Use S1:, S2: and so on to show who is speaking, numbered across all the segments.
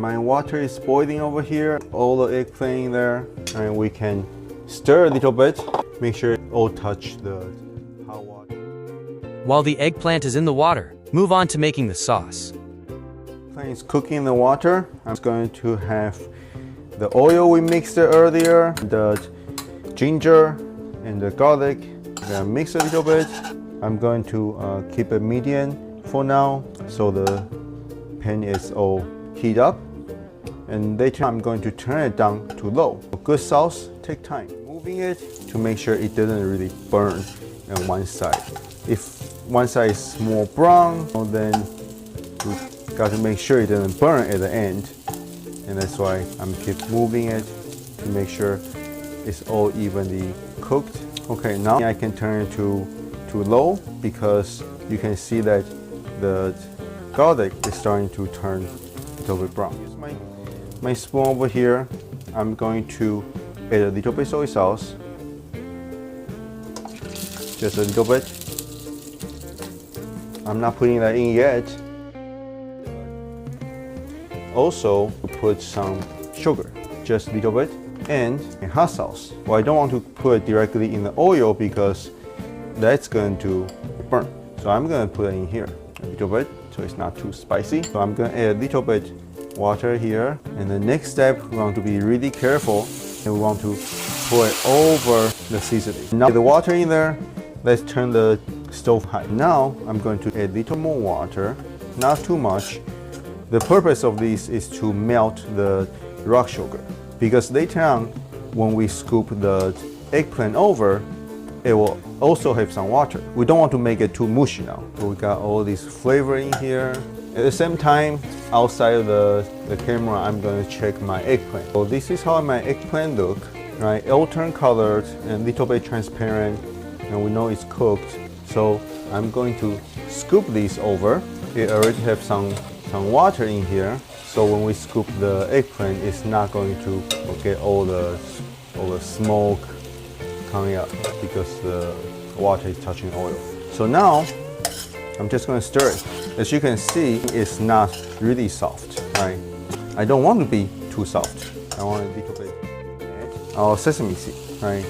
S1: my water is boiling over here, all the eggplant in there, and we can stir a little bit, make sure it all touch the hot water.
S2: While the eggplant is in the water, move on to making the sauce.
S1: Eggplant is cooking in the water. I'm going to have the oil we mixed earlier, the ginger and the garlic. I'm gonna mix a little bit. I'm going to keep it medium for now, so the pan is all heat up. And later I'm going to turn it down to low. A good sauce take time. Moving it to make sure it doesn't really burn on one side. If one side is more brown, then we got to make sure it doesn't burn at the end. And that's why I'm keep moving it to make sure it's all evenly cooked. Okay, now I can turn it to low because you can see that the garlic is starting to turn a little bit brown. Use my spoon over here. I'm going to add a little bit soy sauce. Just a little bit. I'm not putting that in yet. Also, put some sugar, just a little bit, and hot sauce. Well, I don't want to put it directly in the oil because that's going to burn. So I'm going to put it in here a little bit so it's not too spicy. So I'm going to add a little bit water here. And the next step, we want to be really careful and we want to pour it over the seasoning. Now the water in there, let's turn the stove high. Now I'm going to add a little more water, not too much. The purpose of this is to melt the rock sugar because later on when we scoop the eggplant over, it will also have some water. We don't want to make it too mushy now. So we got all this flavor in here. At the same time, outside of the camera, I'm going to check my eggplant. So this is how my eggplant look, right? It'll turn colored and a little bit transparent, and we know it's cooked. So I'm going to scoop these over. It already have some water in here, so when we scoop the eggplant, it's not going to get all the smoke coming up because the water is touching oil. So now I'm just going to stir it. As you can see, it's not really soft, right? I don't want to be too soft. I want a little bit our sesame seed, right?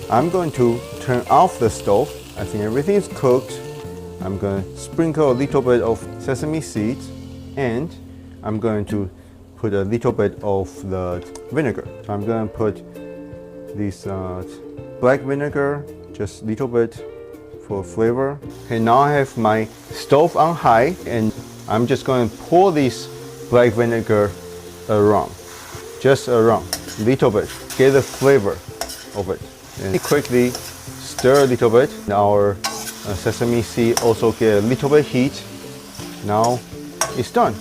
S1: I'm going to turn off the stove. I think everything is cooked. I'm going to sprinkle a little bit of sesame seeds, and I'm going to put a little bit of the vinegar. So I'm going to put this black vinegar, just a little bit for flavor. Okay, now I have my stove on high, and I'm just going to pour this black vinegar around, just around, little bit, get the flavor of it. And quickly stir a little bit. Our sesame seed also get a little bit heat. Now it's done.